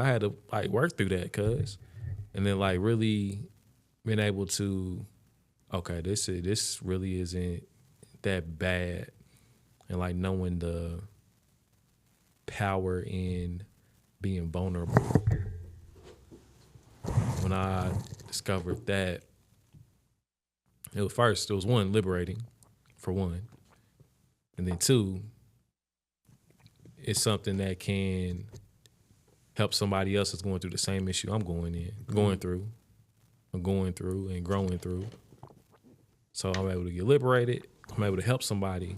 I had to like work through that, and then like really being able to, okay, this really isn't that bad, and like knowing the power in being vulnerable. When I discovered that, it was one, liberating, for one, and then two, it's something that can help somebody else that's going through the same issue I'm going through and growing through. So I'm able to get liberated. I'm able to help somebody.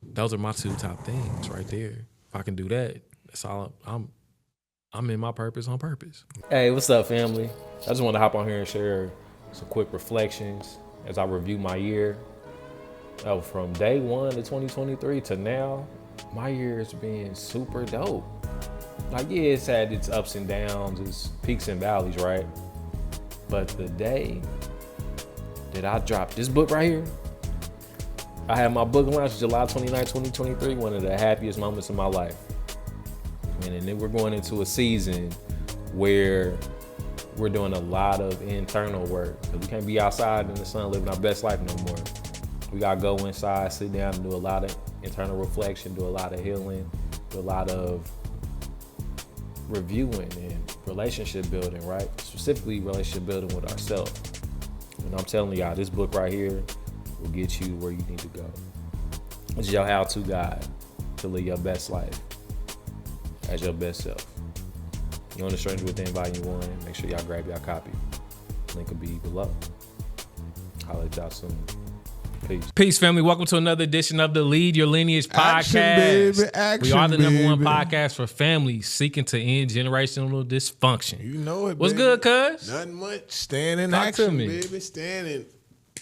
Those are my two top things right there. If I can do that, that's all. I'm in my purpose on purpose. Hey, what's up, family? I just want to hop on here and share some quick reflections as I review my year. From day one to 2023 to now, my year has been super dope. Like, yeah, it's had its ups and downs, its peaks and valleys, right? But the day that I dropped this book right here, I had my book launch July 29, 2023, one of the happiest moments of my life. And then we're going into a season where we're doing a lot of internal work. Because we can't be outside in the sun living our best life no more. We gotta go inside, sit down, and do a lot of internal reflection, do a lot of healing, do a lot of reviewing and relationship building, right? Specifically relationship building with ourselves. And I'm telling y'all, this book right here will get you where you need to go. It's your how-to guide to live your best life as your best self. You want a Stranger Within Volume 1, make sure y'all grab y'all copy. Link will be below. I'll let y'all soon. Peace, family. Welcome to another edition of the Lead Your Lineage podcast. Action, baby. Action, we are the number one baby. podcast for families seeking to end generational dysfunction. You know it, What's baby. good, cuz? Nothing much. Staying in Talk action, to me. baby. Staying in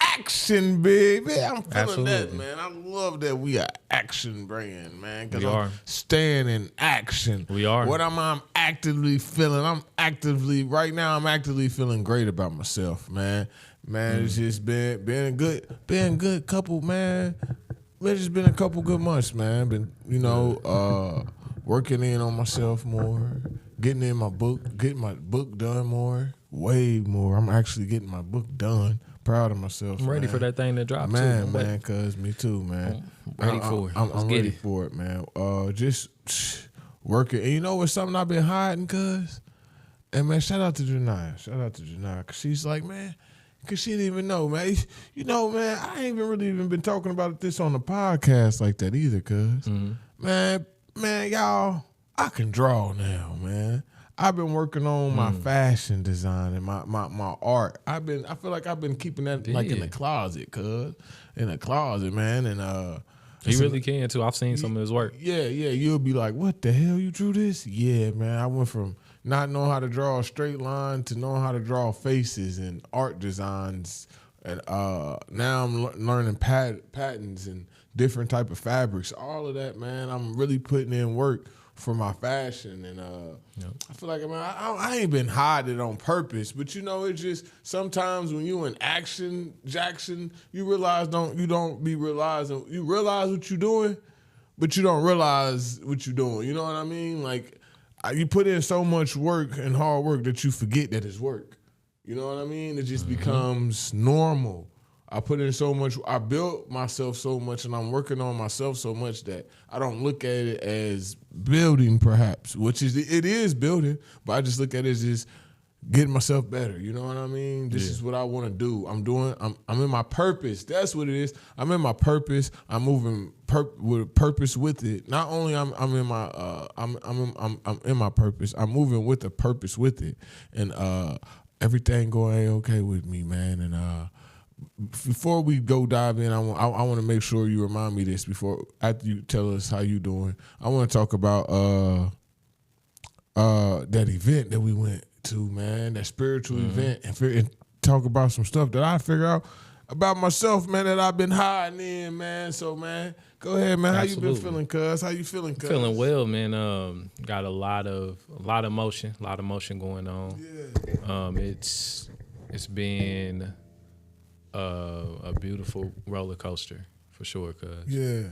action, baby. I'm feeling Absolutely. that, man. I love that we are action brand, man. We Because are. I'm staying in action. We are. What I'm actively feeling. Right now, I'm actively feeling great about myself, man. Man, it's just been a good couple, man. It's just been a couple good months, man. Been, working in on myself more, getting my book done more, way more. I'm actually getting my book done. Proud of myself. I'm ready for that thing to drop, man, too. Man, cuz me too, man. I'm ready for it. I'm ready for it, man. Just working. And you know what's something I've been hiding, cuz? And man, shout out to Janiyah. Cause she's like, man, cause she didn't even know, man. You know, man, I ain't even been talking about this on the podcast like that either, cuz. Man, y'all, I can draw now, man. I've been working on my fashion design and my art. I feel like I've been keeping that like in the closet, cuz. In the closet, man. And You really can too. I've seen some of his work. Yeah. You'll be like, what the hell, you drew this? Yeah, man. I went from not knowing how to draw a straight line to knowing how to draw faces and art designs. And now I'm learning patterns and different type of fabrics. All of that, man. I'm really putting in work for my fashion, and I feel like, man, I ain't been hiding it on purpose, but you know, it's just sometimes when you in action, Jackson, you realize you realize what you're doing, but you don't realize what you're doing. You know what I mean? Like you put in so much work and hard work that you forget that it's work. You know what I mean? It just becomes normal. I put in so much, I built myself so much, and I'm working on myself so much that I don't look at it as building, perhaps, it is building, but I just look at it as just getting myself better. You know what I mean? This is what I want to do. I'm in my purpose. That's what it is. I'm in my purpose. I'm moving with purpose with it. Not only I'm in my purpose. I'm moving with a purpose with it, and everything going okay with me, man. And before we go dive in, I want to make sure you remind me this after you tell us how you doing. I want to talk about that event that we went to, man, that spiritual event, and talk about some stuff that I figure out about myself, man, that I've been hiding in, man. So, man, go ahead, man. How you been feeling, cuz? How you feeling, cuz? Feeling well, man. Got a lot of motion going on. Yeah. It's been a beautiful roller coaster for sure, cuz. Yeah.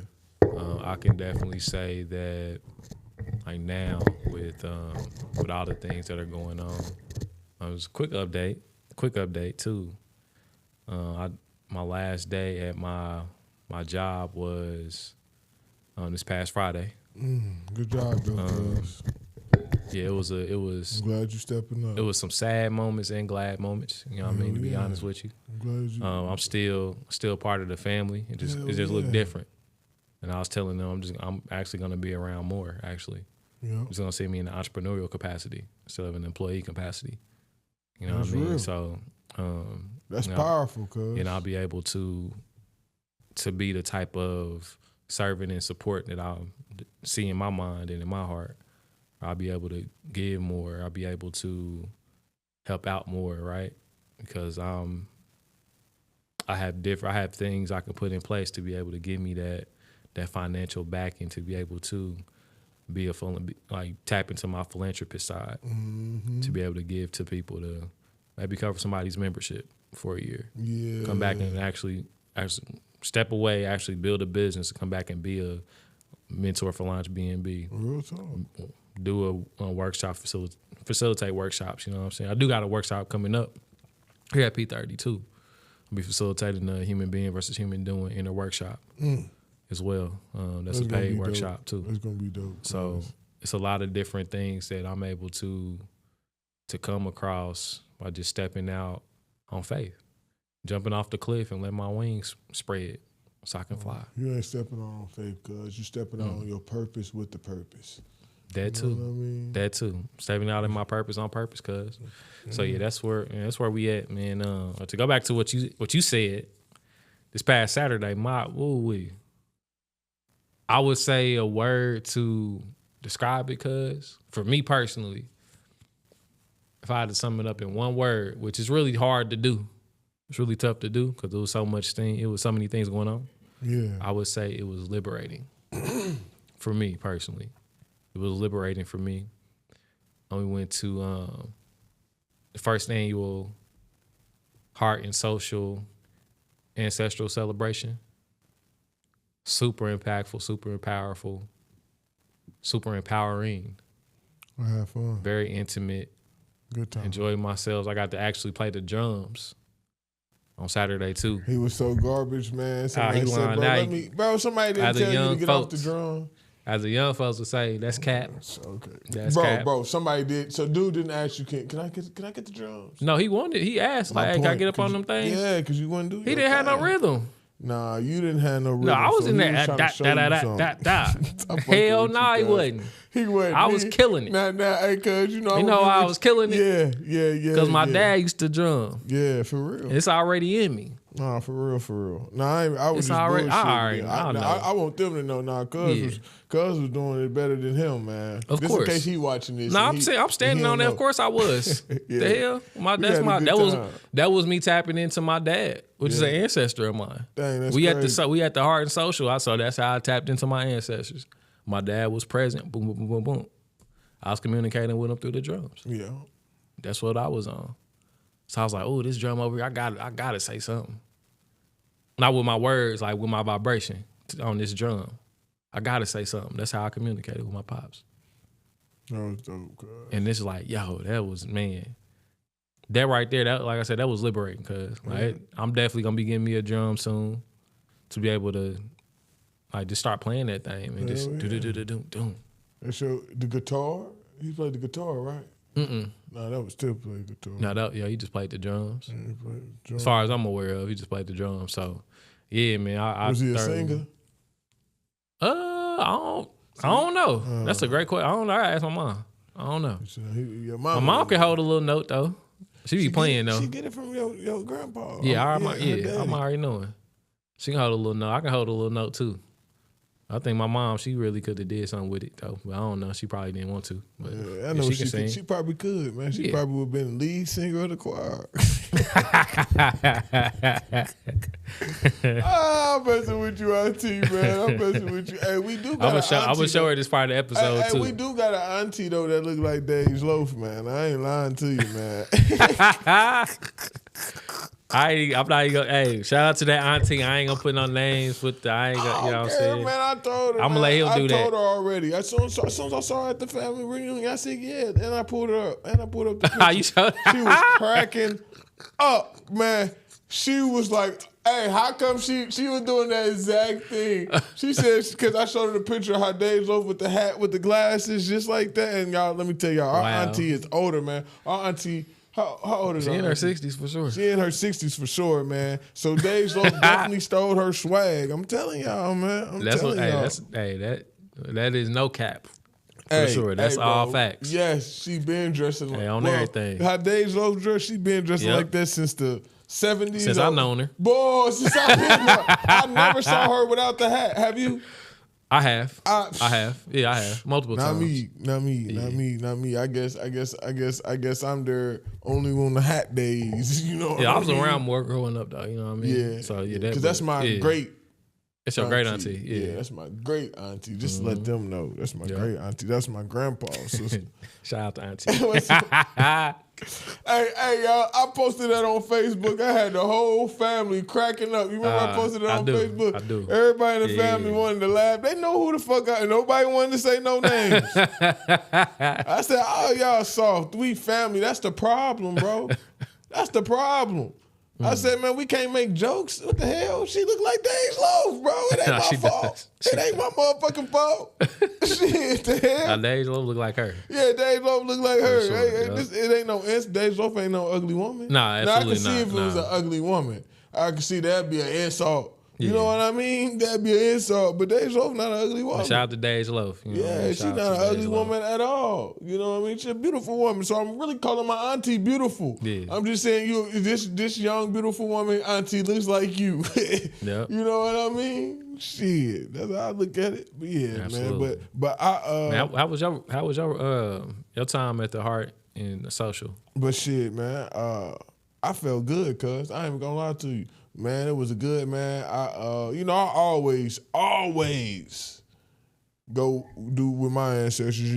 I can definitely say that like now with all the things that are going on. It was a quick update too. My last day at my job was this past Friday. Good job, though, cuz. Yeah, it was. I'm glad you stepping up. It was some sad moments and glad moments. You know what I mean? To be honest with you, I'm glad you. I'm still part of the family. It just looked different. And I was telling them I'm actually gonna be around more. Actually, Yeah. it's gonna see me in the entrepreneurial capacity instead of an employee capacity. You know That's what I mean? real. So That's powerful, cuz. and I'll be able to be the type of servant and support that I see in my mind and in my heart. I'll be able to give more. I'll be able to help out more, right? Because I have things I can put in place to be able to give me that financial backing to be able to be tap into my philanthropist side, to be able to give to people to maybe cover somebody's membership for a year. Yeah. Come back and actually step away, actually build a business, and come back and be a mentor for Launch B&B. Real talk. Do a workshop, facilitate workshops. You know what I'm saying? I do got a workshop coming up here at P32. I'll be facilitating a human being versus human doing in a workshop as well. That's a paid workshop too. It's gonna be dope. So it's a lot of different things that I'm able to come across by just stepping out on faith, jumping off the cliff and let my wings spread so I can fly. You ain't stepping on faith, cuz you stepping out on your purpose with the purpose. That too. You know what I mean? That too. Stepping out in my purpose on purpose, cuz. So yeah, that's where we at, man. To go back to what you said this past Saturday, I would say a word to describe it, cuz for me personally, if I had to sum it up in one word, which is really hard to do, it's really tough to do because there was so many things going on. Yeah. I would say it was liberating for me personally. It was liberating for me. We went to the first annual Heart and Social Ancestral Celebration. Super impactful, super powerful, super empowering. I had fun. Very intimate. Good time. Enjoyed myself. I got to actually play the drums on Saturday too. He was so garbage, man. Somebody said, somebody didn't tell you to get off the drum. As the young folks would say, that's cap. Okay. That's cap. Bro, somebody did. So dude didn't ask you, can I get the drums? No, he asked, like, hey, can I get up on them things? Yeah, because you wouldn't do it. He didn't have no rhythm. Nah, you didn't have no rhythm. No, I was so in there. Hell no, he wasn't. He wasn't. I was killing it. Nah, hey, cuz, you know I was killing it? Yeah. Because my dad used to drum. Yeah, for real. It's already in me. Nah, for real. Nah, I was It's just already. bullshitting. I want them to know. Nah, cuz was doing it better than him, man. Of Just course. in case he watching this. No, I'm standing on that. Of course I was. The hell? That was me tapping into my dad, which is an ancestor of mine. Dang, that's we crazy. We at the Heart and Social. So that's how I tapped into my ancestors. My dad was present. Boom, boom, boom, boom, boom. I was communicating with him through the drums. Yeah. That's what I was on. So I was like, oh, this drum over here, I gotta say something. Not with my words, like with my vibration on this drum. I gotta say something. That's how I communicated with my pops. That was dope, cuz. And it's like, yo, that was, man. That right there, that, like I said, that was liberating, cuz. Like, I'm definitely gonna be getting me a drum soon to be able to like just start playing that thing and just do. That's the guitar? He played the guitar, right? No, that was still play guitar. No, he just played the drums. Yeah, he played the drums. As far as I'm aware of, he just played the drums. So, yeah, man. Was he a singer? I don't know. That's a great question. I don't know. I asked my mom. I don't know. My mom can hold a little note though. She be playing though. She get it from your grandpa. Yeah, I'm already knowing. She can hold a little note. I can hold a little note too. I think my mom, she really could have did something with it though, but I don't know. She probably didn't want to. But yeah, I know she can sing. She probably could, man. She probably would have been lead singer of the choir. I'm messing with you, auntie, man. I'm messing with you. Hey, we do got I'm gonna show her this part of the episode too. Hey, we do got an auntie though that look like Dave's loaf, man. I ain't lying to you, man. I'm not even gonna, hey, shout out to that auntie. I ain't gonna put no names with the, I ain't gonna, you know what I'm saying? Man, I told her. I'm gonna let him do that. I told her already. As soon as I saw her at the family reunion, I said, yeah. And I pulled her up. And I pulled up the picture. You showed She was cracking up, man. She was like, hey, how come she was doing that exact thing? She said, because I showed her the picture of how Dave's over with the hat, with the glasses, just like that. And y'all, let me tell y'all, our auntie is older, man. Our auntie, how old is she her? She in her 60s for sure. She in her 60s for sure, man. So Dave's definitely stole her swag. I'm telling y'all, man. That is no cap. For sure. That's all facts. Yes, she been dressing like on everything. How Dave's Love dress, she been dressing like that since the 70s. Since I've known her. Boy, since I've been her. I never saw her without the hat. Have you? I have. I have. Yeah, I have. Multiple times. Not me. I guess I'm their only on the hat days. You know. Yeah, I was around more growing up though. You know what I mean? Yeah. So yeah, because that's my great. It's your great auntie. Yeah, that's my great auntie. Just to let them know. That's my great auntie. That's my grandpa's sister. Shout out to auntie. Hey, y'all, I posted that on Facebook. I had the whole family cracking up. You remember I posted it on Facebook? I do. Everybody in the family wanted to laugh. They know who the fuck I, and nobody wanted to say no names. I said, oh, y'all soft. We family. That's the problem, bro. That's the problem. I said, man, we can't make jokes. What the hell? She look like Dave's Loaf, bro. It ain't my fault. It ain't my motherfucking fault. Shit, the hell? Now, Dave's Loaf look like her. Yeah, Dave's Loaf look like her. Sure, it ain't no Dave's Loaf ain't no ugly woman. Nah, absolutely now, I can see not. if it was an ugly woman. I can see that'd be an insult. You know what I mean? That'd be an insult. But Dave's Loaf not an ugly woman. Shout out to Dave's Loaf. She's not an ugly woman at all. You know what I mean? She's a beautiful woman. So I'm really calling my auntie beautiful. Yeah. I'm just saying this young, beautiful woman, auntie, looks like you. Yep. You know what I mean? Shit. That's how I look at it. But yeah, absolutely. Man. But man, how was your time at the Heart and the Social? But shit, man, I felt good, cuz. I ain't even gonna lie to you. Man, it was a good, man. I always go do with my ancestors.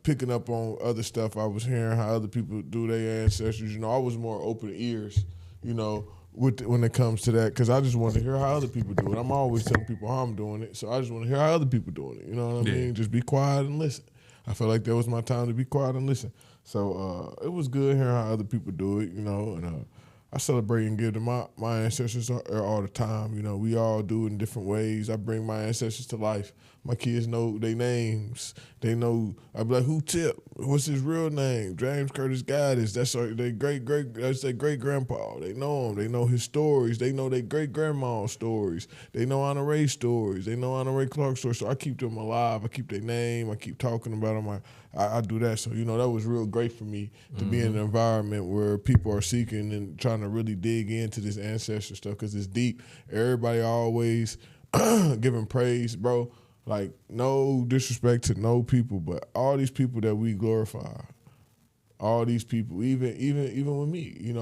Picking up on other stuff I was hearing, how other people do their ancestors. I was more open ears, when it comes to that, because I just want to hear how other people do it. I'm always telling people how I'm doing it, so I just want to hear how other people doing it. You know what I mean? Just be quiet and listen. I felt like that was my time to be quiet and listen. So it was good hearing how other people do it, and I celebrate and give to my ancestors all the time. We all do it in different ways. I bring my ancestors to life. My kids know their names. They know. I be like, who Tip? What's his real name? James Curtis Gaddis. That's their That's their great grandpa. They know him. They know his stories. They know their great grandma's stories. They know Anna Ray's stories. They know Anna Ray Clark's stories. So I keep them alive. I keep their name. I keep talking about them. I do that. So, that was real great for me to be in an environment where people are seeking and trying to really dig into this ancestral stuff, because it's deep. Everybody always giving praise, bro. Like, no disrespect to no people, but all these people that we glorify, all these people, even with me, I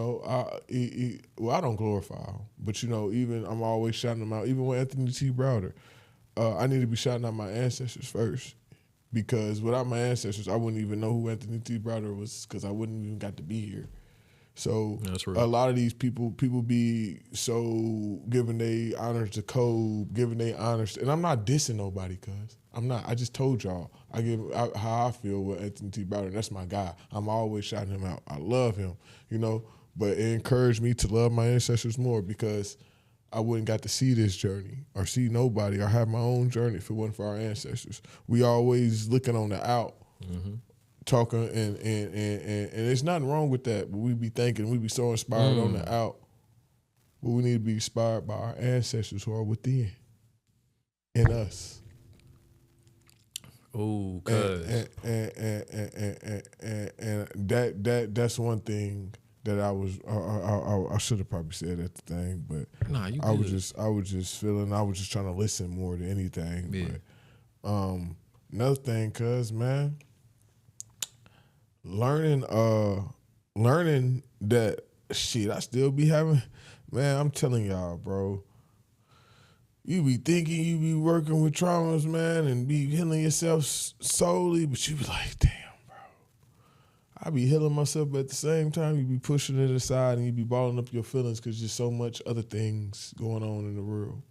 don't glorify them, but, even I'm always shouting them out. Even with Anthony T. Browder, I need to be shouting out my ancestors first. Because without my ancestors, I wouldn't even know who Anthony T. Browder was, because I wouldn't even got to be here. So a lot of these people be so giving they honors to Kobe, giving they honors, and I'm not dissing nobody, cuz I'm not. I just told y'all how I feel with Anthony T. Browder, and that's my guy. I'm always shouting him out. I love him, but it encouraged me to love my ancestors more, because I wouldn't got to see this journey or see nobody or have my own journey if it wasn't for our ancestors. We always looking on the out, talking, and there's nothing wrong with that, but we be thinking, we be so inspired on the out, but we need to be inspired by our ancestors who are within, in us. Oh, cuz. And that's one thing that I should have probably said at the thing, but I was just feeling, I was just trying to listen more than anything. Yeah. But another thing, cuz, man, learning that shit I still be having, man, I'm telling y'all, bro. You be thinking you be working with traumas, man, and be healing yourself solely, but you be like, damn, bro, I be healing myself, but at the same time, you be pushing it aside and you be balling up your feelings because there's so much other things going on in the world.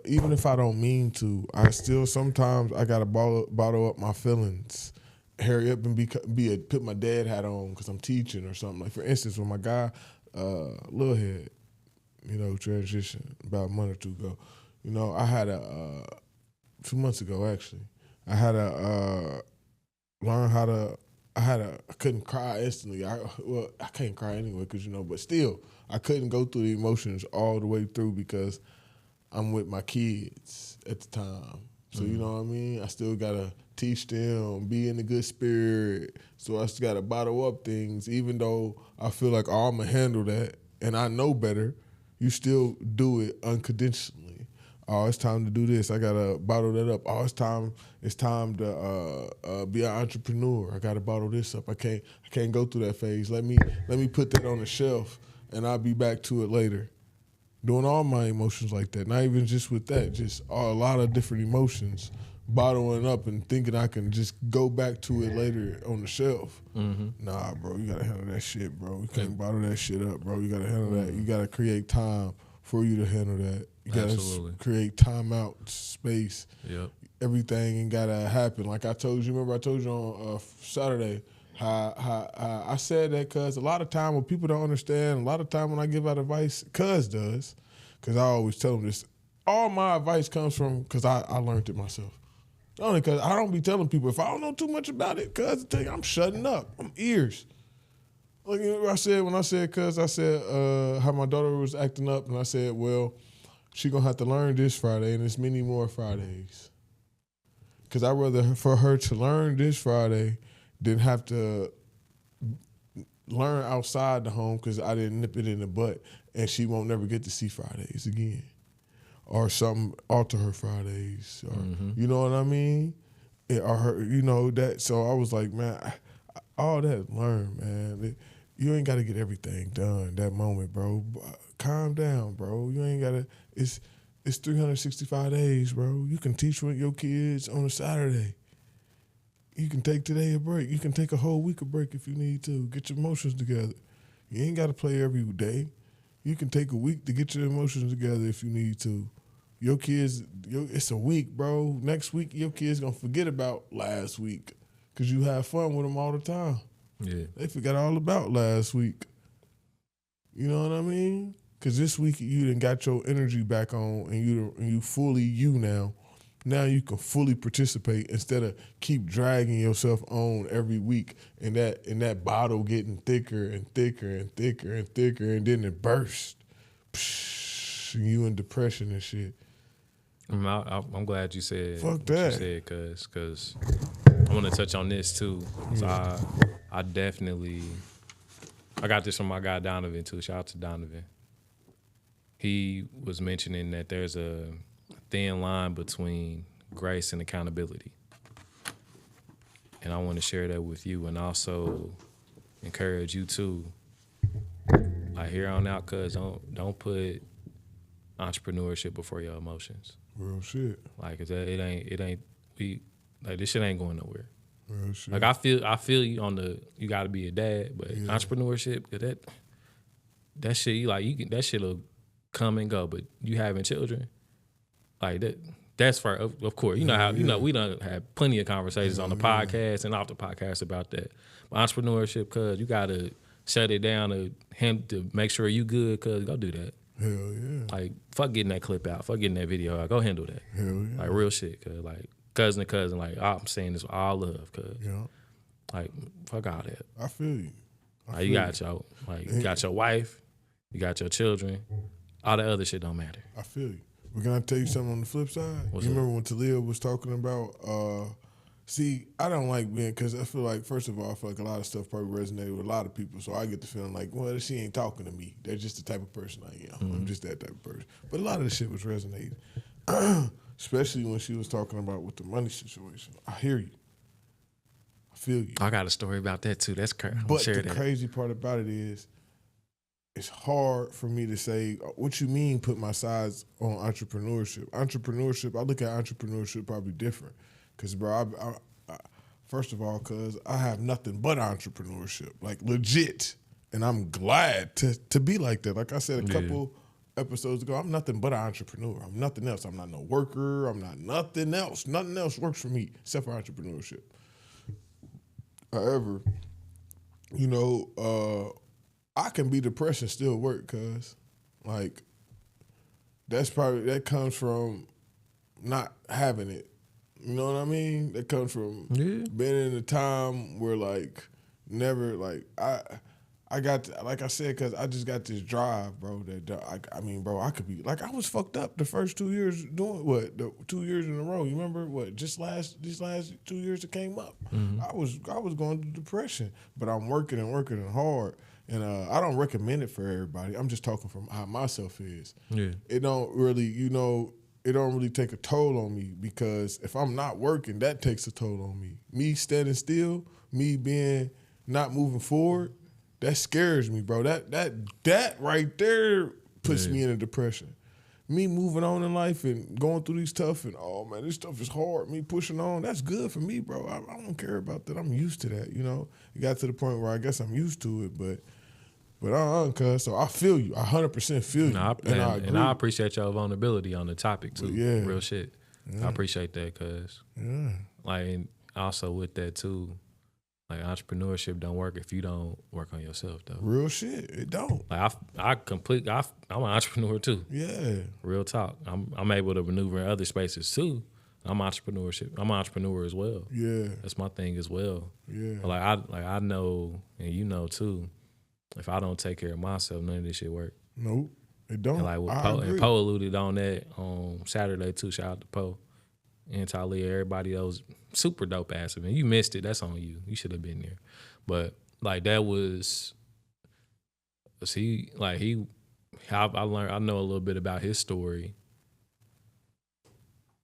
Even if I don't mean to, I still sometimes I gotta bottle up my feelings. Hurry up and put my dad hat on because I'm teaching or something. Like for instance, when my guy, Lil Head, transitioned about a month or two ago. I had 2 months ago actually. I had to learn how to. I couldn't cry instantly. I can't cry anyway because but still, I couldn't go through the emotions all the way through because I'm with my kids at the time. So you know what I mean? I still gotta teach them, be in a good spirit. So I still gotta bottle up things, even though I feel like, oh, I'm gonna handle that and I know better. You still do it unconditionally. Oh, it's time to do this. I gotta bottle that up. Oh, it's time to be an entrepreneur. I gotta bottle this up. I can't go through that phase. Let me put that on the shelf and I'll be back to it later. Doing all my emotions like that. Not even just with that, just a lot of different emotions, bottling up and thinking I can just go back to it later on the shelf. Mm-hmm. Nah, bro, you gotta handle that shit, bro. You can't bottle that shit up, bro. You gotta handle that. You gotta create time for you to handle that. You gotta create time out, space. Yep. Everything ain't gotta happen. Like I told you, remember I told you on Saturday, how I said that because a lot of time when people don't understand, a lot of time when I give out advice, cuz does, because I always tell them this, all my advice comes from, because I learned it myself. Only because I don't be telling people, if I don't know too much about it, cuz I tell you, I'm shutting up. I'm ears. Like I said, when I said cuz, I said how my daughter was acting up, and I said, well, she going to have to learn this Friday, and there's many more Fridays. Because I'd rather for her to learn this Friday than have to learn outside the home because I didn't nip it in the butt and she won't never get to see Fridays again. Or something alter her Fridays. Or, you know what I mean? Or her, that. So I was like, man, all that learn, man. You ain't got to get everything done that moment, bro. Calm down, bro. You ain't got to, it's 365 days, bro. You can teach with your kids on a Saturday. You can take today a break. You can take a whole week a break if you need to. Get your emotions together. You ain't got to play every day. You can take a week to get your emotions together if you need to. Your kids, it's a week, bro. Next week, your kids going to forget about last week because you have fun with them all the time. Yeah. They forgot all about last week. You know what I mean? Because this week, you done got your energy back on and you fully you now. Now you can fully participate instead of keep dragging yourself on every week and that bottle getting thicker and thicker and thicker and thicker and then it bursts. Psh, and you in depression and shit. I'm glad you said Fuck that. You said because I want to touch on this too. So I definitely got this from my guy Donovan too. Shout out to Donovan. He was mentioning that there's a thin line between grace and accountability. And I want to share that with you and also encourage you too. Like here on out, cuz don't put entrepreneurship before your emotions. Real shit. Like it ain't this shit ain't going nowhere. Real shit. Like I feel you on you got to be a dad, but entrepreneurship, that shit that shit'll come and go, but you having children, like that's for of course. You know how we done had plenty of conversations on the podcast and off the podcast about that. But entrepreneurship, cuz you gotta shut it down to make sure you good, cuz go do that. Hell yeah. Like fuck getting that clip out, fuck getting that video out. Go handle that. Hell yeah. Like real shit, cuz like cousin to cousin, like I'm saying this with all love, cuz like fuck all that. I feel you. You got your wife, you got your children. All the other shit don't matter. I feel you. But can I tell you something on the flip side? What's Remember when Talia was talking about, see, I don't like being, because I feel like, first of all, I feel like a lot of stuff probably resonated with a lot of people. So I get the feeling like, well, she ain't talking to me. They're just the type of person I am. I'm just that type of person. But a lot of the shit was resonating. Especially when she was talking about with the money situation. I hear you. I feel you. I got a story about that too. That's crazy. But the crazy part about it is, it's hard for me to say, what you mean put my sides on entrepreneurship? Entrepreneurship, I look at entrepreneurship probably different. Because, bro, First of all, cause I have nothing but entrepreneurship, like legit, and I'm glad to be like that. Like I said a couple episodes ago, I'm nothing but an entrepreneur. I'm nothing else. I'm not no worker. I'm not nothing else. Nothing else works for me except for entrepreneurship. However, you know, I can be depressed and still work, cause like that comes from not having it. You know what I mean? That comes from being in a time where like never like I got to, like I said, cause I just got this drive, bro. That I mean, bro, I could be like I was fucked up the first 2 years doing the 2 years in a row. You remember what? These last 2 years that came up, I was going through depression, but I'm working and hard, and I don't recommend it for everybody. I'm just talking from how myself is. Yeah, it don't really, you know. It don't really take a toll on me because if I'm not working, that takes a toll on me. Me standing still, me being not moving forward, that scares me, bro. That right there puts me in a depression. Me moving on in life and going through these stuff and, oh, man, this stuff is hard. Me pushing on, that's good for me, bro. I don't care about that. I'm used to that, you know. It got to the point where I guess I'm used to it, but cuz. So I feel you. I 100% feel you. And I appreciate your vulnerability on the topic, too. Yeah. Real shit. Yeah. I appreciate that, cuz. Yeah. Like, and also with that, too, like, entrepreneurship don't work if you don't work on yourself, though. Real shit. It don't. Like, I'm an entrepreneur, too. Yeah. Real talk. I'm able to maneuver in other spaces, too. I'm an entrepreneur as well. Yeah. That's my thing as well. Yeah. But I know, and you know, too, if I don't take care of myself, none of this shit work. Nope, it don't. And like Poe alluded on that on Saturday too. Shout out to Poe and Talia, everybody else. Super dope ass event. You missed it. That's on you. You should have been there. But like that was, I learned. I know a little bit about his story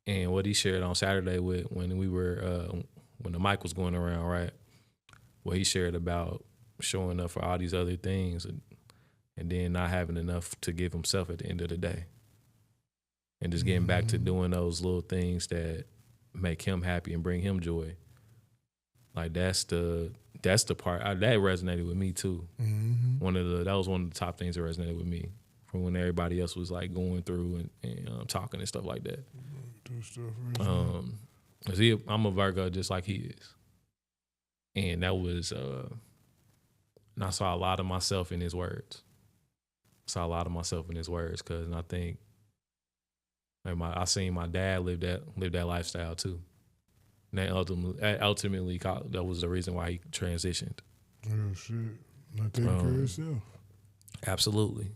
and what he shared on Saturday with when we were when the mic was going around, right? What he shared about showing up for all these other things and then not having enough to give himself at the end of the day. And just getting back to doing those little things that make him happy and bring him joy. Like that's the part that resonated with me too. Mm-hmm. That was one of the top things that resonated with me from when everybody else was like going through and talking and stuff like that. I'm a Virgo just like he is. And that was and I saw a lot of myself in his words. Because I think I seen my dad live that lifestyle too. And that ultimately that was the reason why he transitioned. Oh shit! Not taking care of yourself. Absolutely.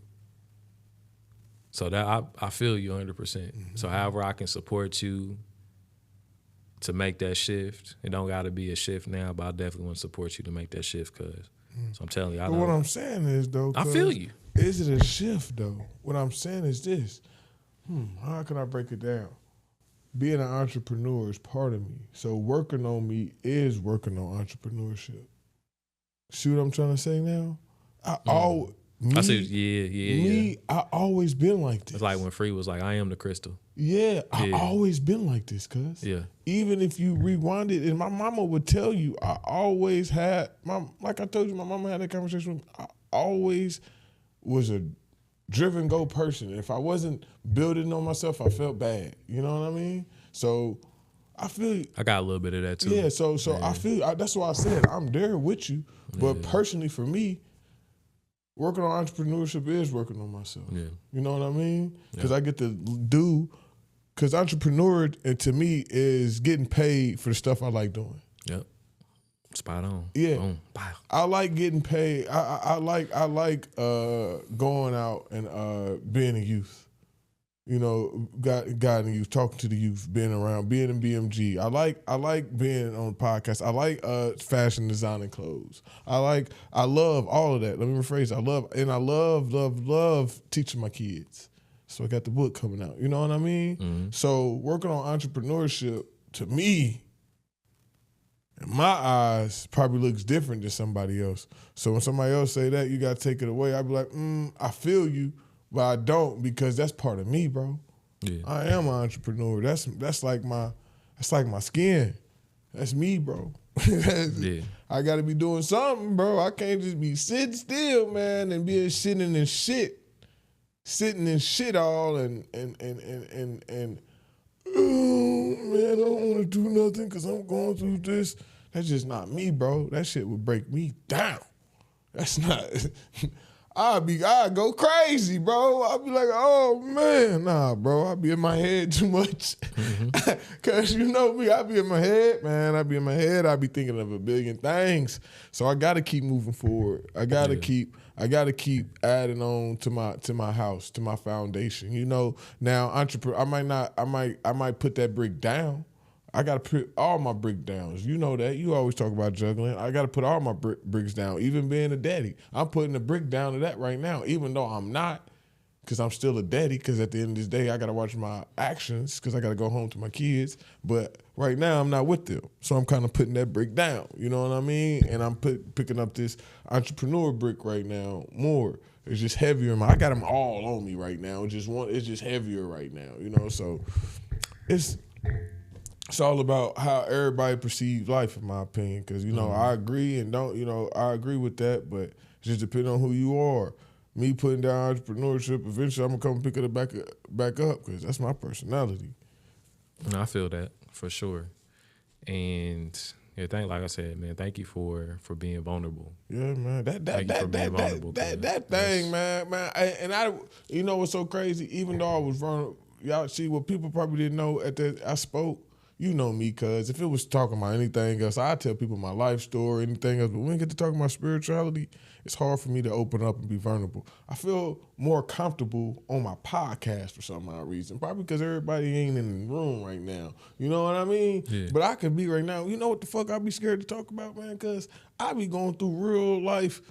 So that I feel you 100%. Mm-hmm. So however I can support you to make that shift, it don't got to be a shift now, but I definitely want to support you to make that shift, cause. So I'm telling you, but what I'm saying is though, I feel you. Is it a shift though? What I'm saying is this. How can I break it down? Being an entrepreneur is part of me. So working on me is working on entrepreneurship. See what I'm trying to say now? I always been like this. It's like when Free was like, I am the crystal. Yeah, I always been like this, cuz. Yeah. Even if you rewind it, and my mama would tell you, I always had, like I told you, my mama had that conversation with me. I always was a driven go person. If I wasn't building on myself, I felt bad. You know what I mean? So I feel I got a little bit of that too. Yeah, so I feel that's why I said I'm there with you. But personally for me, working on entrepreneurship is working on myself. Yeah. You know what I mean? Because I get to do, because entrepreneur to me is getting paid for the stuff I like doing. Yep. Spot on. Yeah. Boom. I like getting paid. I like going out and being a youth. You know, guiding youth, talking to the youth, being around, being in BMG. I like being on podcasts. I like fashion designing clothes. I love all of that. Let me rephrase. I love teaching my kids. So I got the book coming out. You know what I mean? Mm-hmm. So working on entrepreneurship to me, in my eyes, probably looks different than somebody else. So when somebody else say that, you got to take it away. I'd be like, I feel you. But I don't, because that's part of me, bro. Yeah. I am an entrepreneur. That's like my skin. That's me, bro. Yeah. I got to be doing something, bro. I can't just be sitting still, man, and be sitting in shit all and oh man, I don't want to do nothing because I'm going through this. That's just not me, bro. That shit would break me down. That's not. I'd go crazy, bro. I'd be like, oh man, nah, bro. I'd be in my head too much. Cause you know me, I'd be in my head, man. I'd be in my head. I'd be thinking of a billion things. So I gotta keep moving forward. I gotta keep adding on to my house, to my foundation. You know, now entrepreneur, I might put that brick down. I got to put all my brick downs. You know that. You always talk about juggling. I got to put all my bricks down, even being a daddy. I'm putting a brick down to that right now, even though I'm not, because I'm still a daddy, because at the end of this day, I got to watch my actions because I got to go home to my kids. But right now, I'm not with them. So I'm kind of putting that brick down. You know what I mean? And I'm picking up this entrepreneur brick right now more. It's just heavier. I got them all on me right now. It's just heavier right now, you know? So it's all about how everybody perceives life, in my opinion. Because, you know, I agree and don't, you know, I agree with that, but it just depends on who you are. Me putting down entrepreneurship, eventually I'm going to come pick it back up because that's my personality. I feel that for sure. And yeah, like I said, man, thank you for being vulnerable. Yeah, man. That thing, man. You know what's so crazy? Even though I was vulnerable, y'all see what people probably didn't know I spoke. You know me, cuz if it was talking about anything else, I tell people my life story, anything else. But when we get to talking about spirituality, it's hard for me to open up and be vulnerable. I feel more comfortable on my podcast for some odd reason. Probably because everybody ain't in the room right now. You know what I mean? Yeah. But I could be right now. You know what the fuck I be scared to talk about, man? Because I be going through real life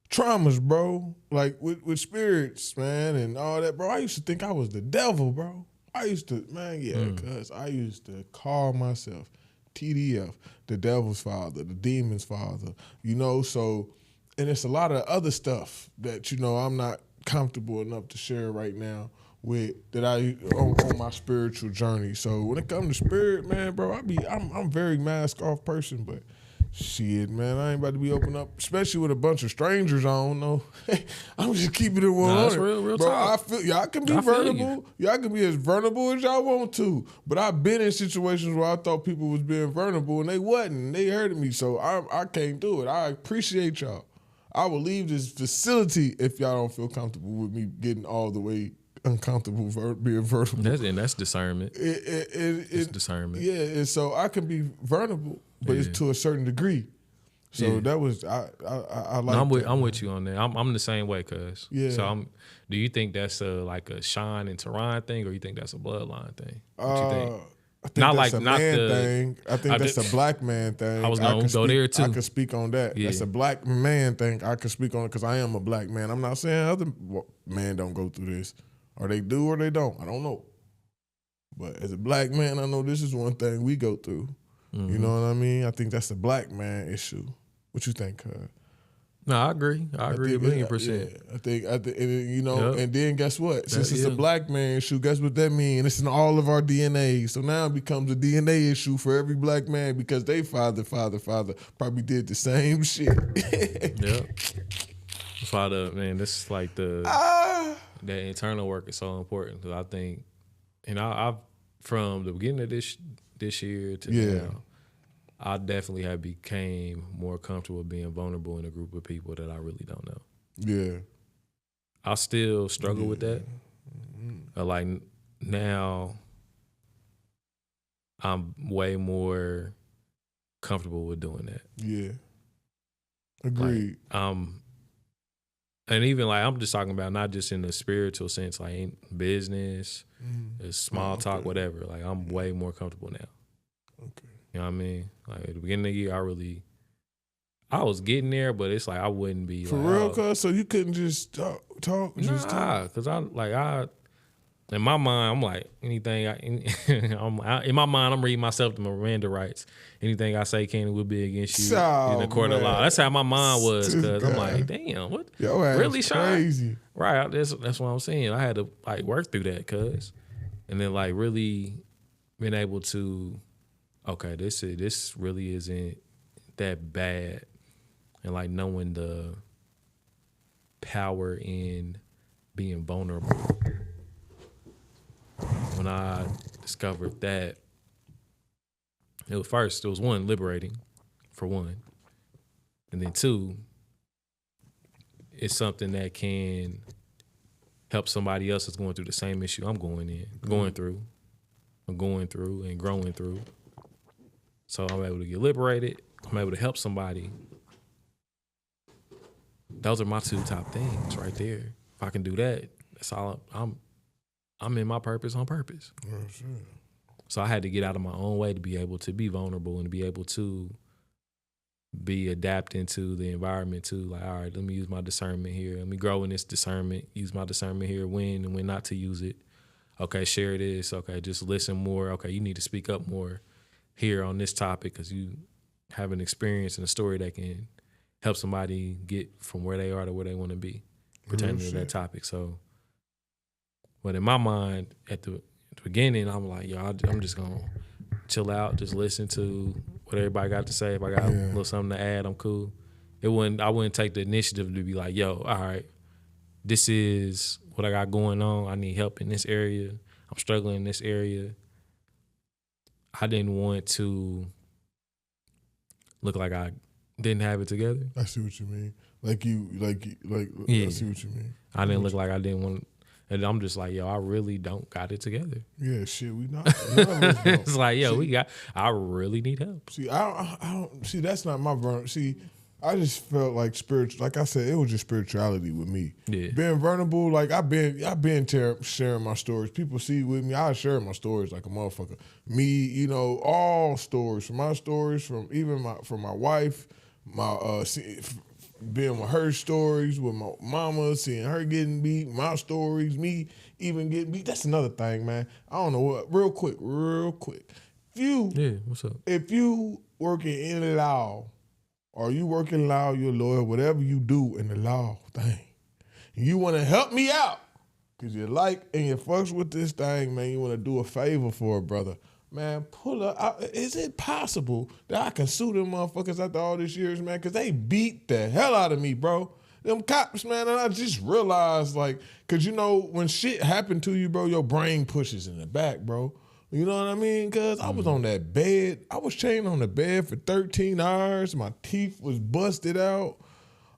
traumas, bro. Like with spirits, man, and all that, bro. I used to think I was the devil, bro. I used to, because I used to call myself TDF, the devil's father, the demon's father, you know, so, and it's a lot of other stuff that, you know, I'm not comfortable enough to share right now on my spiritual journey. So when it comes to spirit, man, bro, I'm very mask off person, but shit, man, I ain't about to be open up, especially with a bunch of strangers I don't know. I'm just keeping it 100. That's real bro, talk. I feel y'all can be vulnerable. Y'all can be as vulnerable as y'all want to. But I've been in situations where I thought people was being vulnerable and they wasn't. They hurted me, so I can't do it. I appreciate y'all. I will leave this facility if y'all don't feel comfortable with me getting all the way uncomfortable being vulnerable. That's discernment. It's discernment. Yeah, and so I can be vulnerable, but it's to a certain degree. So that was I like. I'm with you on that. I'm the same way, cuz. Yeah. So do you think that's like a Sean and Teron thing, or you think that's a bloodline thing? What you think? I think that's a man thing. I think that's a black man thing. I was going to go there too. I can speak on that. Yeah. That's a black man thing. I can speak on it because I am a black man. I'm not saying other men don't go through this. Or they do or they don't. I don't know. But as a black man, I know this is one thing we go through. Mm-hmm. You know what I mean? I think that's a black man issue. What you think, cuz? No, I agree. I agree 1,000,000%. Yeah, I think, and, you know, and then guess what? Since it's a black man issue, guess what that means? It's in all of our DNA. So now it becomes a DNA issue for every black man because they father probably did the same shit. Yep. Father, man, this is like that internal work is so important because I think, and I've from the beginning of this year to now, I definitely have became more comfortable being vulnerable in a group of people that I really don't know. Yeah, I still struggle with that. Like now, I'm way more comfortable with doing that. Yeah, agreed. Like, and even like I'm just talking about not just in the spiritual sense, like in business, small talk, whatever. Like I'm way more comfortable now. Okay. You know what I mean? Like at the beginning of the year, I was getting there, but it's like I wouldn't be for real, cuz. So you couldn't just talk. Because in my mind, I'm like anything. In my mind, I'm reading myself the Miranda rights. Anything I say can will be against you in the court of law. That's how my mind was. Because I'm like, damn, what? Yo, really, crazy. Right. That's what I'm saying. I had to like work through that, cuz, and then like really being able to okay, this really isn't that bad, and like knowing the power in being vulnerable. When I discovered that, it was one, liberating, for one, and then two, it's something that can help somebody else that's going through the same issue I'm going through and growing through. So I'm able to get liberated. I'm able to help somebody. Those are my two top things right there. If I can do that, that's all. I'm in my purpose on purpose. Oh, shit. So I had to get out of my own way to be able to be vulnerable and to be able to be adapting to the environment too. Like, all right, let me use my discernment here. Let me grow in this discernment. Use my discernment here, when and when not to use it. Okay, share this. Okay, just listen more. Okay, you need to speak up more here on this topic because you have an experience and a story that can help somebody get from where they are to where they want to be pertaining to that topic. So, but in my mind, at the beginning, I'm like, yo, I'm just going to chill out, just listen to what everybody got to say. If I got a little something to add, I'm cool. I wouldn't take the initiative to be like, yo, all right, this is what I got going on. I need help in this area. I'm struggling in this area. I didn't want to look like I didn't have it together. I see what you mean. I see what you mean. I didn't look like I didn't want, and I'm just like, yo, I really don't got it together. Yeah, shit, we not. None of us don't. It's like, yo, I really need help. See, I don't see. That's not my vulnerability. See, I just felt like spiritual. Like I said, it was just spirituality with me. Yeah. Being vulnerable, like I've been sharing my stories. People see with me. I share my stories like a motherfucker. Me, you know, all stories from my stories, from my wife, being with her stories, with my mama, seeing her getting beat, my stories, me even getting beat. That's another thing, man. I don't know what. Real quick. What's up? If you working in law, or you working law, you're a lawyer, whatever you do in the law thing, and you want to help me out, because you like and you fucks with this thing, man, you want to do a favor for a brother, man, pull up. Is it possible that I can sue them motherfuckers after all these years, man? Because they beat the hell out of me, bro. Them cops, man, and I just realized, like, because, you know, when shit happened to you, bro, your brain pushes in the back, bro. You know what I mean? Because I was on that bed. I was chained on the bed for 13 hours. My teeth was busted out.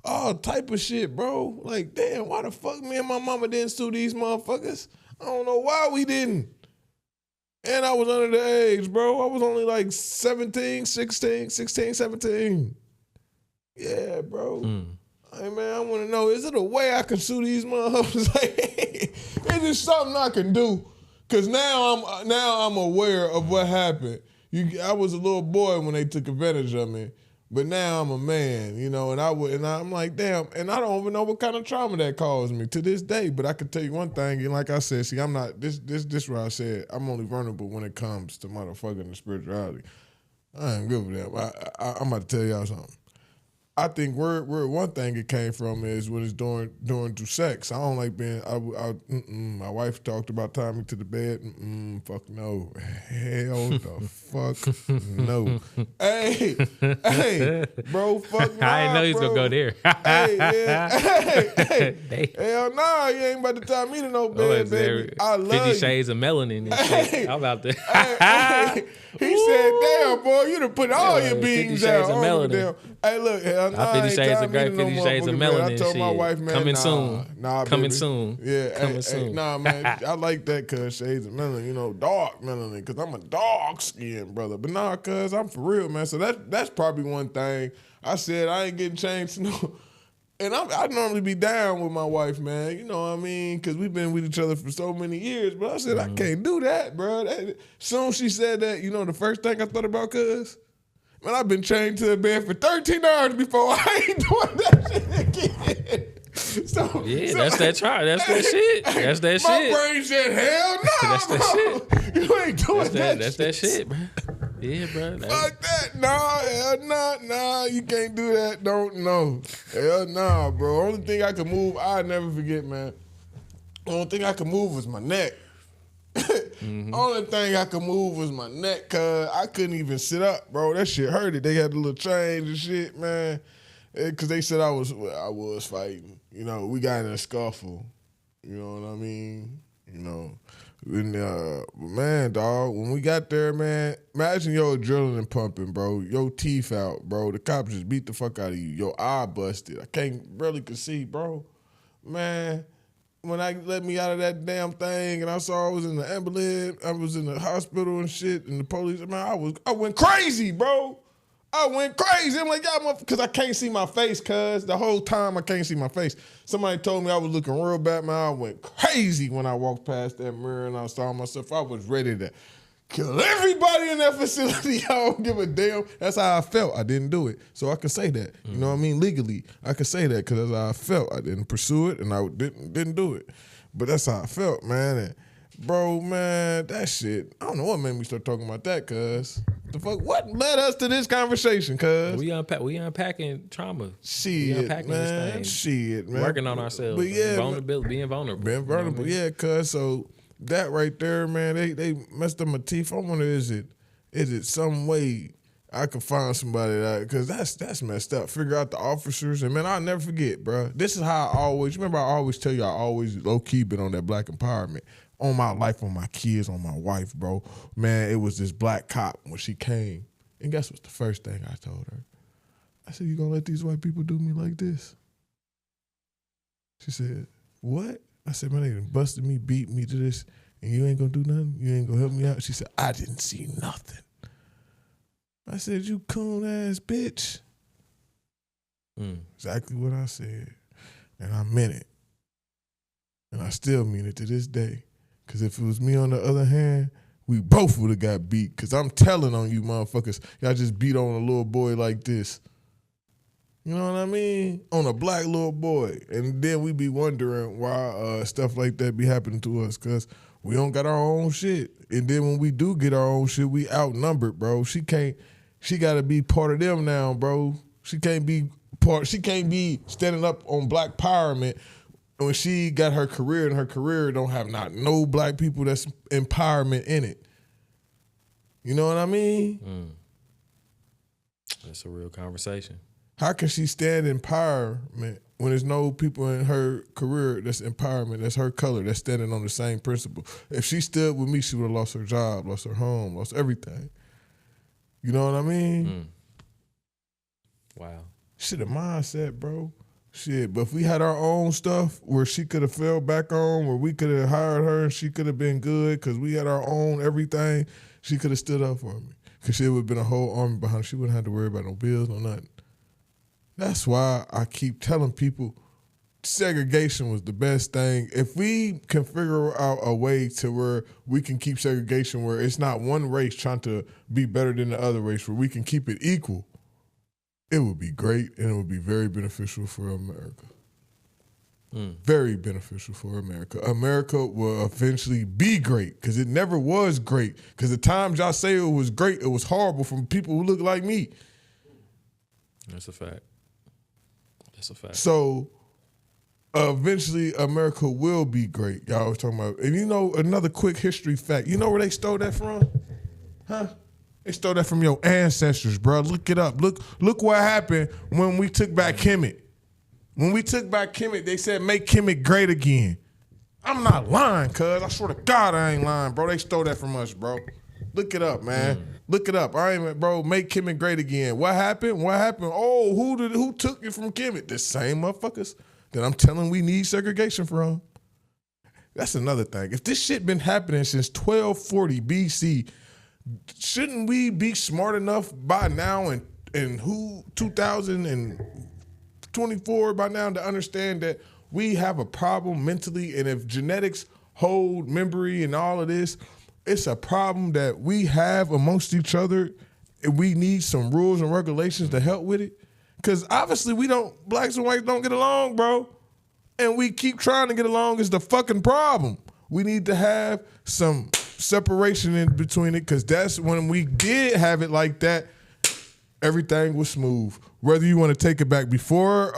All type of shit, bro. Like, damn, why the fuck me and my mama didn't sue these motherfuckers? I don't know why we didn't. And I was under the age, bro. I was only like 16, 17. Yeah, bro. Hey, man, I want to know, is it a way I can sue these motherfuckers? Is it something I can do? Because now I'm aware of what happened. I was a little boy when they took advantage of me, but now I'm a man, you know, and I'm like, damn, and I don't even know what kind of trauma that caused me to this day. But I can tell you one thing, and like I said, see, I'm not this what I said. I'm only vulnerable when it comes to motherfucking the spirituality. I ain't good with that. I'm about to tell y'all something. I think where one thing it came from is when it's during through sex. I don't like being. My wife talked about tying me to the bed. Fuck no. Hell the fuck no. Hey, bro, fuck no. I didn't know he was gonna go there. Hey, hell no, you ain't about to tie me to no bed, baby. I love 50 Shades of Melanin and shit. I'm about to. He said, "Damn, boy, you done put all your beans out." 50 Shades of Melanin. Hey, look, hell nah, 50 Shades of Grey, 50 Shades of Melanin. I told my wife, man, coming soon. Coming soon. Yeah, coming soon. Nah, man, I like that, cuz Shades of Melanin, you know, dark melanin, because I'm a dark skinned brother. But nah, cuz I'm for real, man. So that's probably one thing. I said I ain't getting changed to no. And I normally be down with my wife, man. You know what I mean? Because we've been with each other for so many years. But I said, I can't do that, bro. Soon she said that, you know, the first thing I thought about, cuz, man, I've been chained to the bed for 13 hours before. I ain't doing that shit again. That's that try. That's that shit. That's that shit. My brain said, hell no. That's that shit. You ain't doing that. That's that shit, bro. Yeah, bro. Fuck that. Nah, hell nah, you can't do that. Don't know. Hell nah, bro. Only thing I can move, I never forget, man. Only thing I can move was my neck. Only thing I could move was my neck, cuz I couldn't even sit up, bro. That shit hurted. They had the little change and shit, man. Because they said I was fighting. You know, we got in a scuffle. You know what I mean? You know. And, man, dog, when we got there, man, imagine your adrenaline pumping, bro. Your teeth out, bro. The cops just beat the fuck out of you. Your eye busted. I barely could see, bro. Man, when I let me out of that damn thing and I saw I was in the ambulance, I was in the hospital and shit, and the police, man, I went crazy, bro. I went crazy. I'm like, y'all, because I can't see my face, cuz. The whole time I can't see my face. Somebody told me I was looking real bad, man. I went crazy when I walked past that mirror and I saw myself. I was ready to kill everybody in that facility. I don't give a damn. That's how I felt. I didn't do it. So I can say that. You know what I mean? Legally, I can say that because that's how I felt. I didn't pursue it and I didn't do it. But that's how I felt, man. And bro, man, that shit, I don't know what made me start talking about that, cuz. The fuck, what led us to this conversation, cuz? We unpacking trauma. Shit, man. Shit, man. Working on ourselves. But yeah, vulnerability, being vulnerable. Being vulnerable, you know what I mean? Yeah, cuz. So that right there, man, they messed up my teeth. I wonder, is it some way I could find somebody that, because that's messed up. Figure out the officers, and man, I'll never forget, bro. This is how I always tell you, I always low-key been on that black empowerment. On my life, on my kids, on my wife, bro. Man, it was this black cop when she came. And guess what's the first thing I told her? I said, you gonna let these white people do me like this? She said, what? I said, man, they done busted me, beat me to this, and you ain't gonna do nothing? You ain't gonna help me out? She said, I didn't see nothing. I said, you coon-ass bitch. Exactly what I said. And I meant it. And I still mean it to this day. Because if it was me on the other hand, we both would have got beat. Because I'm telling on you motherfuckers, y'all just beat on a little boy like this. You know what I mean? On a black little boy. And then we be wondering why stuff like that be happening to us. Because we don't got our own shit. And then when we do get our own shit, we outnumbered, bro. She got to be part of them now, bro. She can't be standing up on black empowerment when she got her career, and her career don't have no black people that's empowerment in it. You know what I mean? That's a real conversation. How can she stand empowerment when there's no people in her career that's empowerment, that's her color, that's standing on the same principle? If she stood with me, she would have lost her job, lost her home, lost everything. You know what I mean? Wow. Shit, a mindset, bro. Shit, but if we had our own stuff where she could have fell back on, where we could have hired her and she could have been good because we had our own everything, she could have stood up for me. Because she would have been a whole army behind her. She wouldn't have to worry about no bills, no nothing. That's why I keep telling people segregation was the best thing. If we can figure out a way to where we can keep segregation where it's not one race trying to be better than the other race, where we can keep it equal, it would be great, and it would be very beneficial for America. Very beneficial for America. America will eventually be great, because it never was great. Because the times y'all say it was great, it was horrible from people who look like me. That's a fact. That's a fact. So eventually America will be great. Y'all was talking about, and you know another quick history fact. You know where they stole that from? Huh? They stole that from your ancestors, bro. Look it up. Look what happened when we took back Kemet. When we took back Kemet, they said make Kemet great again. I'm not lying, cuz. I swear to God I ain't lying, bro. They stole that from us, bro. Look it up, man. Look it up. I ain't, bro, make Kemet great again. What happened? Oh, who took it from Kemet? The same motherfuckers that I'm telling we need segregation from. That's another thing. If this shit been happening since 1240 BC, shouldn't we be smart enough by now in 2024 by now to understand that we have a problem mentally, and if genetics hold memory and all of this, it's a problem that we have amongst each other, and we need some rules and regulations to help with it. Because obviously blacks and whites don't get along, bro. And we keep trying to get along is the fucking problem. We need to have some separation in between it, because that's when we did have it like that, everything was smooth. Whether you want to take it back before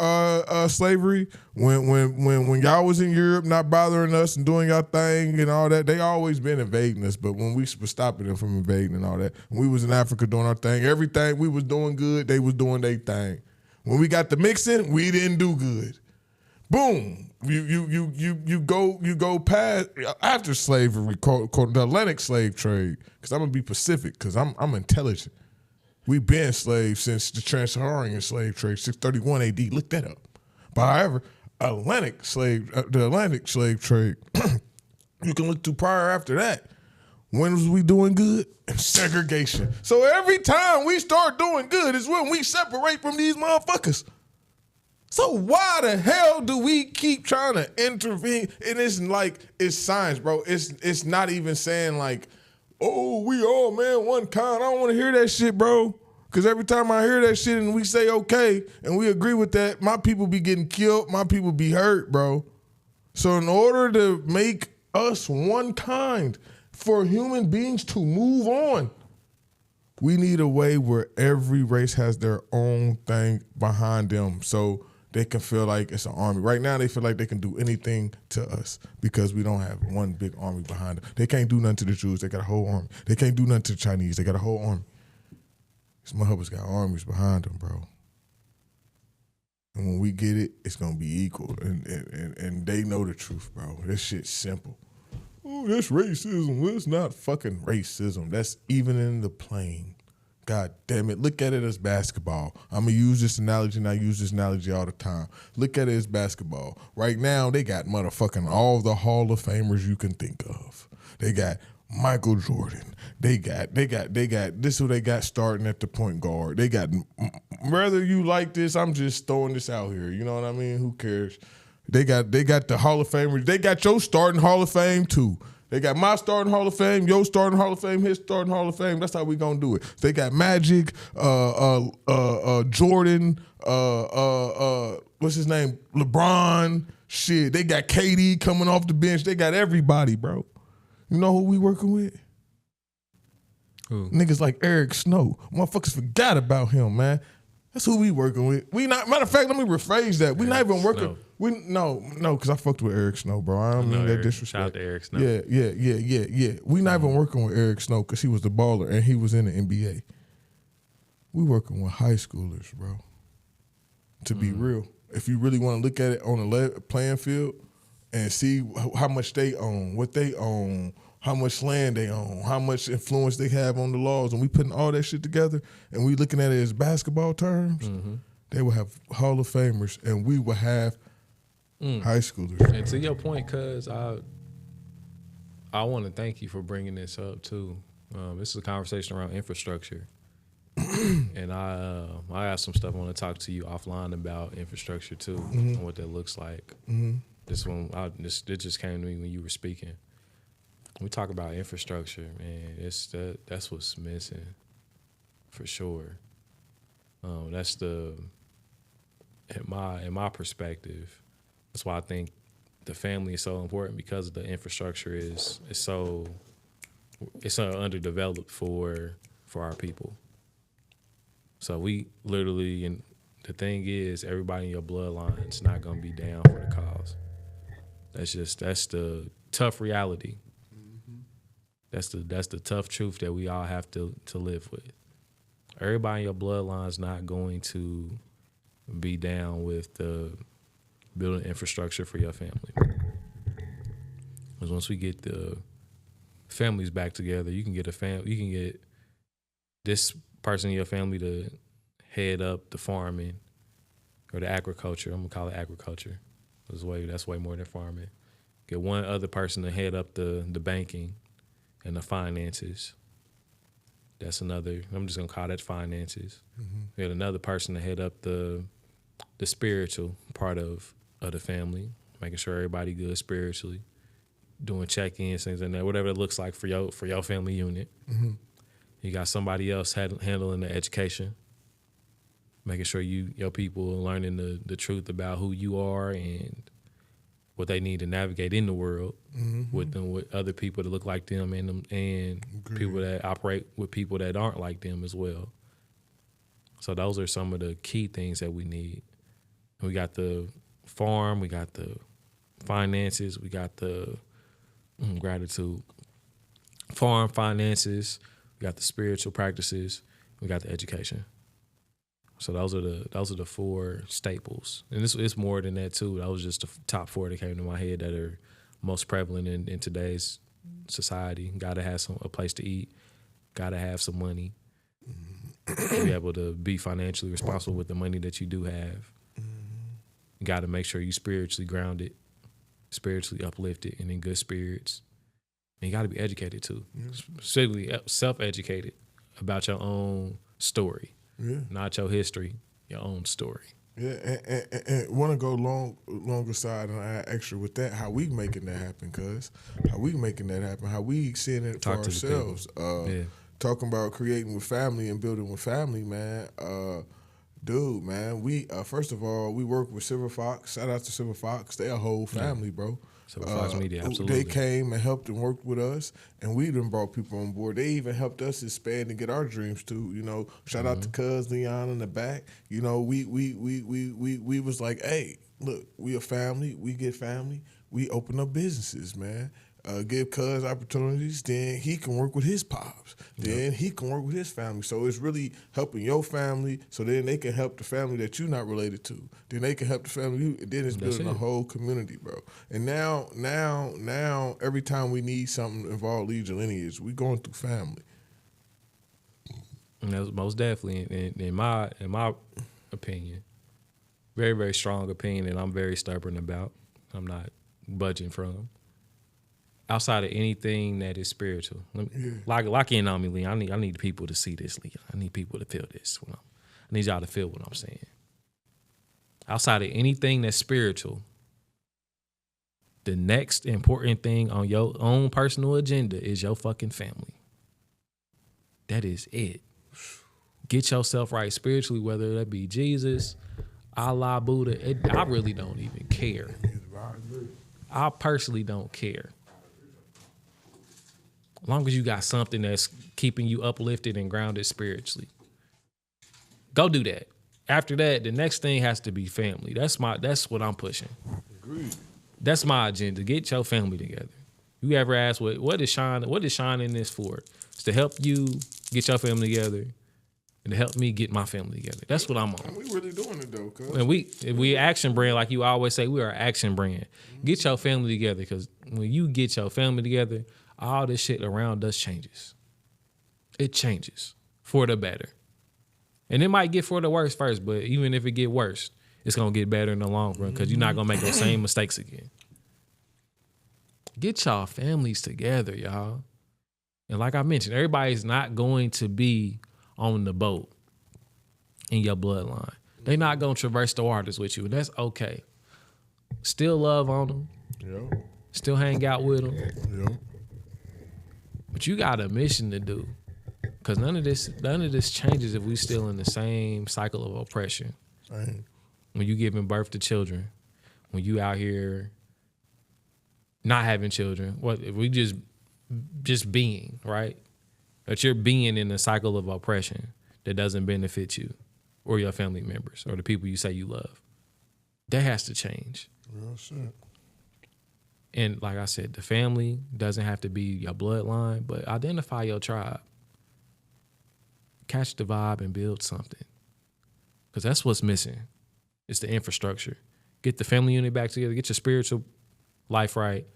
slavery, when y'all was in Europe, not bothering us and doing y'all thing and all that, they always been invading us. But when we were stopping them from invading and all that, when we was in Africa doing our thing, everything we was doing good, they was doing their thing. When we got the mixing, we didn't do good. Boom. You go past after slavery, the Atlantic slave trade. Because I'm gonna be Pacific, because I'm intelligent. We've been slaves since the Trans-Saharan slave trade, 631 AD. Look that up. But however, the Atlantic slave trade, you can look to prior after that. When was we doing good? Segregation. So every time we start doing good is when we separate from these motherfuckers. So why the hell do we keep trying to intervene? And it's like, it's science, bro. It's not even saying like, oh, we all, man, one kind. I don't want to hear that shit, bro. Because every time I hear that shit and we say okay and we agree with that, my people be getting killed, my people be hurt, bro. So in order to make us one kind, for human beings to move on, we need a way where every race has their own thing behind them so they can feel like it's an army. Right now, they feel like they can do anything to us because we don't have one big army behind them. They can't do nothing to the Jews. They got a whole army. They can't do nothing to the Chinese. They got a whole army. These motherfuckers got armies behind them, bro. And when we get it, it's going to be equal. And they know the truth, bro. This shit's simple. Oh, that's racism. Well, it's not fucking racism. That's even in the playing. God damn it. Look at it as basketball. I'm going to use this analogy, and I use this analogy all the time. Look at it as basketball. Right now, they got motherfucking all the Hall of Famers you can think of. They got Michael Jordan. They got, this is who they got starting at the point guard. They got, whether you like this, I'm just throwing this out here. You know what I mean? Who cares? They got the Hall of Famers. They got your starting Hall of Fame too. They got my starting Hall of Fame, your starting Hall of Fame, his starting Hall of Fame. That's how we gonna do it. They got Magic, Jordan, what's his name? LeBron. Shit, they got KD coming off the bench. They got everybody, bro. You know who we working with? Who? Niggas like Eric Snow. Motherfuckers forgot about him, man. That's who we working with. We not, matter of fact, let me rephrase that. We not even working. No, because I fucked with Eric Snow, bro. I don't mean that disrespect. Shout out to Eric Snow. Yeah. We not even working with Eric Snow because he was the baller and he was in the NBA. We working with high schoolers, bro. To be real. If you really want to look at it on the playing field and see how much they own, what they own, how much land they own, how much influence they have on the laws, and we putting all that shit together and we looking at it as basketball terms, they will have Hall of Famers and we will have high schoolers. And to your point, cuz I want to thank you for bringing this up too. This is a conversation around infrastructure. And I have some stuff I want to talk to you offline about infrastructure too, and what that looks like. This it just came to me when you were speaking. We talk about infrastructure, man. That's what's missing, for sure. That's in my perspective. That's why I think the family is so important, because the infrastructure is so underdeveloped for our people. So we literally, and the thing is, everybody in your bloodline is not gonna be down for the cause. That's the tough reality. That's the tough truth that we all have to live with. Everybody in your bloodline is not going to be down with the building infrastructure for your family. Because once we get the families back together, you can get this person in your family to head up the farming or the agriculture. I'm gonna call it agriculture. That's way more than farming. Get one other person to head up the banking and the finances. That's another. I'm just gonna call that finances. Get another person to head up the spiritual part of the family, making sure everybody good spiritually, doing check-ins, things like that, whatever it looks like for your family unit. You got somebody else handling the education, making sure your people are learning the truth about who you are and what they need to navigate in the world with other people that look like them and people that operate with people that aren't like them as well. So those are some of the key things that we need. We got the farm, we got the finances, we got the gratitude. Farm, finances, we got the spiritual practices, we got the education. So those are the 4 staples, and it's more than that too. That was just the top 4 that came to my head that are most prevalent in today's society. Got to have a place to eat. Got to have some money. Be able to be financially responsible with the money that you do have. You got to make sure you spiritually grounded, spiritually uplifted, and in good spirits. And you got to be educated too, specifically self-educated about your own story. Yeah. Not your history, your own story. Yeah, and want to go longer side and add extra with that, how we making that happen, cuz? How we making that happen? How we seeing it for ourselves? Talking about creating with family and building with family, man. Dude, man, we first of all, we work with Silver Fox. Shout out to Silver Fox. They a whole family, bro. Silver Fox Media, absolutely. They came and helped and worked with us, and we done brought people on board. They even helped us expand and get our dreams too. You know, shout out to Cuz Leon in the back. You know, we was like, hey, look, we a family. We get family. We open up businesses, man. Give Cuz opportunities, then he can work with his pops. Then he can work with his family. So it's really helping your family, so then they can help the family that you're not related to. Then they can help the family, then it's building a whole community, bro. And now, every time we need something involved Lead Your Lineage, we going through family. And that's most definitely, in my opinion, very, very strong opinion that I'm very stubborn about. I'm not budging from. Outside of anything that is spiritual, lock in on me, Lee. I need people to see this, Lee. I need people to feel this. I need y'all to feel what I'm saying. Outside of anything that's spiritual, the next important thing on your own personal agenda is your fucking family. That is it. Get yourself right spiritually, whether that be Jesus, Allah, Buddha. I really don't even care. I personally don't care. As long as you got something that's keeping you uplifted and grounded spiritually, go do that. After that, the next thing has to be family. That's what I'm pushing. Agreed. That's my agenda. Get your family together. You ever ask what is Sean in this for? It's to help you get your family together and to help me get my family together. That's what I'm on. And we really doing it though, cuz. And we action brand, like you always say, we are action brand. Get your family together, because when you get your family together, all this shit around us changes. It changes for the better. And it might get for the worse first, but even if it get worse, it's going to get better in the long run, because you're not going to make those same mistakes again. Get y'all families together, y'all. And like I mentioned, everybody's not going to be on the boat in your bloodline. They're not going to traverse the waters with you, and that's okay. Still love on them. Yep. Still hang out with them. Yep. But you got a mission to do, because none of this changes if we still in the same cycle of oppression. Same. When you giving birth to children, when you out here not having children, what if we just being, right? That you're being in a cycle of oppression that doesn't benefit you or your family members or the people you say you love. That has to change. Real shit. And like I said, the family doesn't have to be your bloodline, but identify your tribe. Catch the vibe and build something. Because that's what's missing. It's the infrastructure. Get the family unit back together. Get your spiritual life right.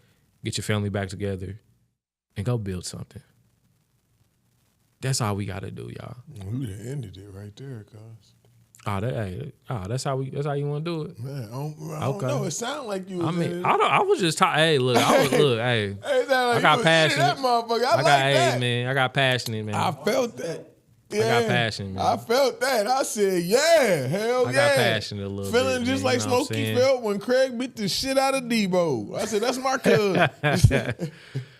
Get your family back together. And go build something. That's all we got to do, y'all. We done ended it right there, cuz. That's how you want to do it. Man, I don't know. It sounded like you. I was just talking. Hey, look, hey. I got passionate. That motherfucker. I like that. Hey, man, I got passionate, man. I felt that. Yeah, I got passion, man. I felt that. I said, yeah, hell yeah. I got passionate a little bit. Feeling just like Smokey felt when Craig beat the shit out of Debo. I said, that's my cuz.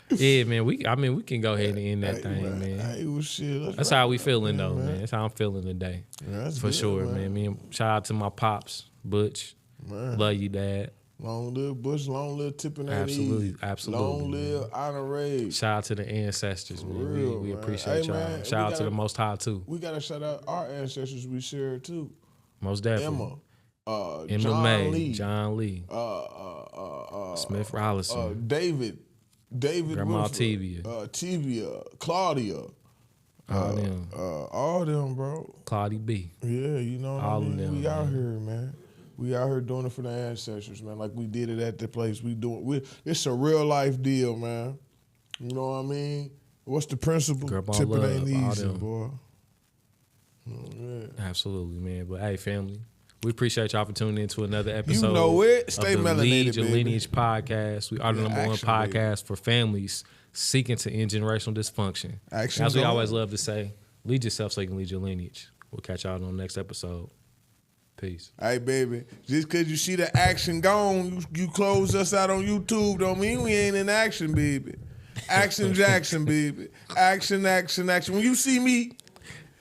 Yeah, man. We can go ahead and end that thing, man. Hey, well, shit. That's how we feeling, though, man. That's how I'm feeling today. Yeah, for good, sure, man. Shout out to my pops, Butch. Man. Love you, Dad. Long live Bush, long live Tippin' A. Absolutely, absolutely. Long live Honore. Shout out to the ancestors, man. Real, We man. appreciate Hey, y'all. man, Shout out to the Most High too. We gotta shout out our ancestors we shared too. Most definitely. Emma, Emma John May, Lee, John Lee, Smith Rollison, David Grandma Woodford, Tevia, Claudia, all them, bro. Claudie B. Yeah, you know what All I of mean. them, We out man. here, man. We out here doing it for the ancestors, man. Like we did it at the place. It's a real life deal, man. You know what I mean? What's the principle? Grandma Tipping love, ain't all easy, them. boy. Oh, yeah. Absolutely, man. But hey, family, we appreciate y'all for tuning in to another episode. You know it. Stay of the melanated, Lead Your baby. Lineage podcast. We are the Yeah, number one action, podcast for families seeking to end generational dysfunction. Action As we gone. always love to say, lead yourself so you can lead your lineage. We'll catch y'all on the next episode. Peace. Hey, baby, just because you see the action gone, you close us out on YouTube, don't mean we ain't in action, baby. Action Jackson, baby. Action, action, action. When you see me,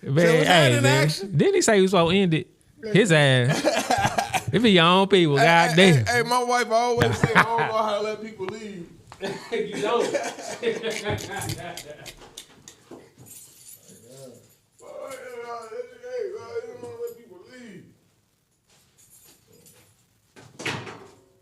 Man, was that in man. action? Didn't he say he was going to end it? His ass. It be your own people, goddamn. Hey, my wife always said, I don't know how to let people leave. You know.